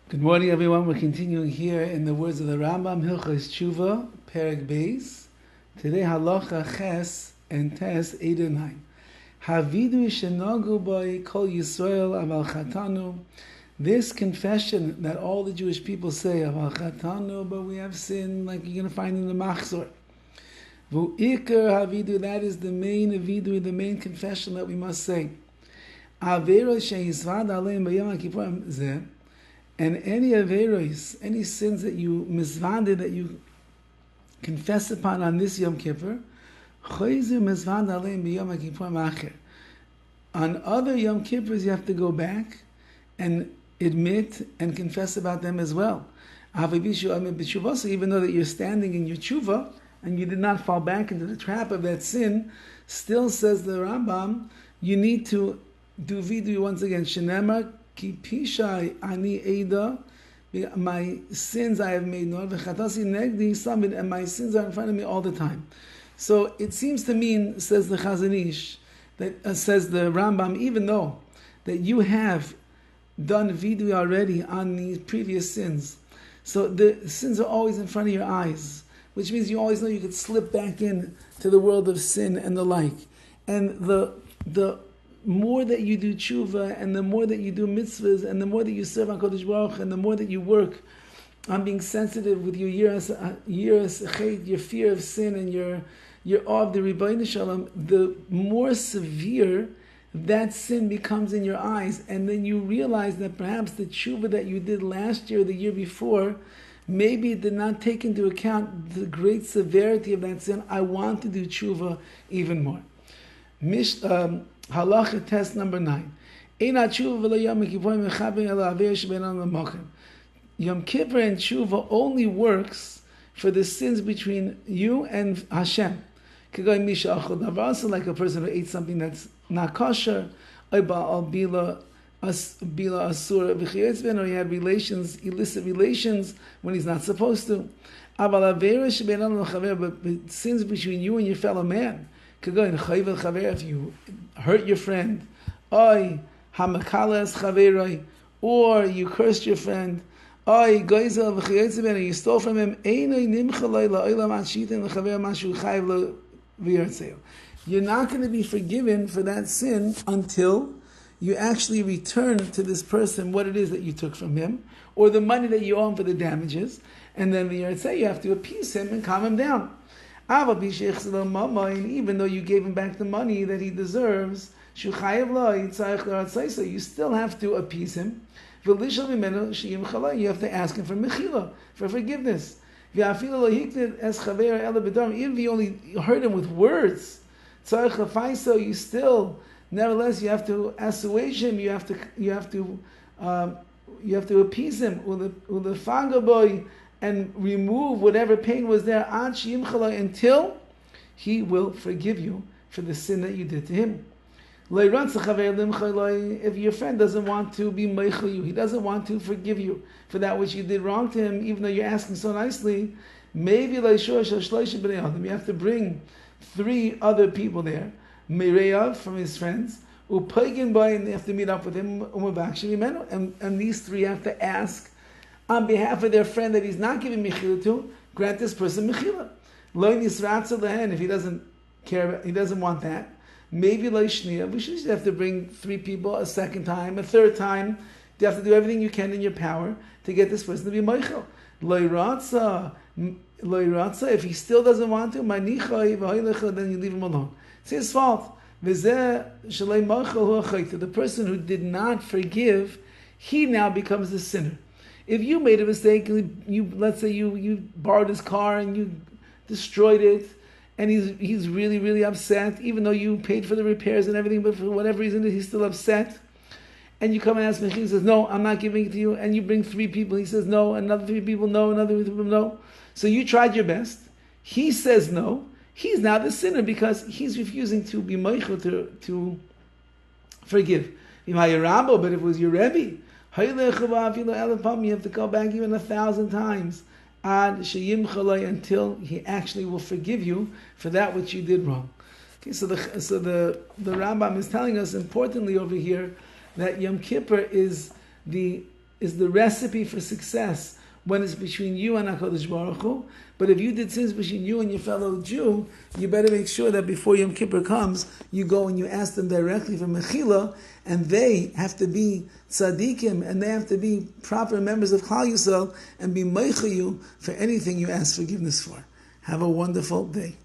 Good morning, everyone. We're continuing here in the words of the RAMBAM, Hilchos Teshuva, Perek Beis. Today, Halacha Ches and Tes 8 and 9. Havidu shenogu boi kol Yisrael aval chatanu. This confession that all the Jewish people say, aval chatanu, but we have sinned, like you're going to find in the Machzor. V'ikar havidu, that is the main avidu, the main confession that we must say. Avero she'yisvad aleim b'yom HaKippurim zeh. And any averos, any sins that you misvanded, that you confess upon on this Yom Kippur, on other Yom Kippurs you have to go back and admit and confess about them as well. Even though that you're standing in your tshuva and you did not fall back into the trap of that sin, still says the Rambam, you need to do vidu once again. Shenema Ki pishai ani eda, my sins I have made known, v'chatasi negdi samid, and my sins are in front of me all the time. So it seems to mean, says the Chazon Ish, that says the Rambam, even though that you have done vidui already on these previous sins, so the sins are always in front of your eyes, which means you always know you could slip back in to the world of sin and the like. And the more that you do tshuva, and the more that you do mitzvahs, and the more that you serve HaKadosh Baruch Hu, and the more that you work on being sensitive with your your fear of sin, and your awe of the Rebbeinu Shalom, the more severe that sin becomes in your eyes. And then you realize that perhaps the tshuva that you did last year or the year before, maybe it did not take into account the great severity of that sin. I want to do tshuva even more. Halacha test number 9. Yom Kippur and Teshuva only works for the sins between you and Hashem. Like a person who ate something that's not kosher, or he had relations, illicit relations when he's not supposed to. But sins between you and your fellow man, if you hurt your friend, or you cursed your friend, or you stole from him, you're not going to be forgiven for that sin until you actually return to this person what it is that you took from him, or the money that you owe him for the damages, and then you have to appease him and calm him down. Even though you gave him back the money that he deserves, you still have to appease him. You have to ask him for mechila, for forgiveness. If you only hurt him with words, you still, nevertheless, you have to assuage him. You have to appease him. And remove whatever pain was there until he will forgive you for the sin that you did to him. If your friend doesn't want to be meichel you, he doesn't want to forgive you for that which you did wrong to him, even though you're asking so nicely, maybe you have to bring 3 other people there, Mireyav from his friends, and they have to meet up with him, and these 3 have to ask on behalf of their friend that he's not giving mechila to, grant this person mechila. If he doesn't care, he doesn't want that. Maybe we should have to bring 3 people a second time, a third time. You have to do everything you can in your power to get this person to be meichel. If he still doesn't want to, then you leave him alone. It's his fault. The person who did not forgive, he now becomes the sinner. If you made a mistake, let's say you borrowed his car and you destroyed it, and he's really, really upset, even though you paid for the repairs and everything, but for whatever reason he's still upset, and you come and ask me, he says, no, I'm not giving it to you, and you bring 3 people, he says no, another 3 people no, another 3 people no. So you tried your best, he says no, he's now the sinner because he's refusing to be meichel, to forgive. But if it was your Rabbi, you have to go back even 1,000 times until he actually will forgive you for that which you did wrong. Okay, so the RAMBAM is telling us importantly over here that Yom Kippur is the is the recipe for success when it's between you and HaKadosh Baruch Hu. But if you did sins between you and your fellow Jew, you better make sure that before Yom Kippur comes, you go and you ask them directly for Mechila, and they have to be tzaddikim, and they have to be proper members of Klal Yisrael, and be meicha you for anything you ask forgiveness for. Have a wonderful day.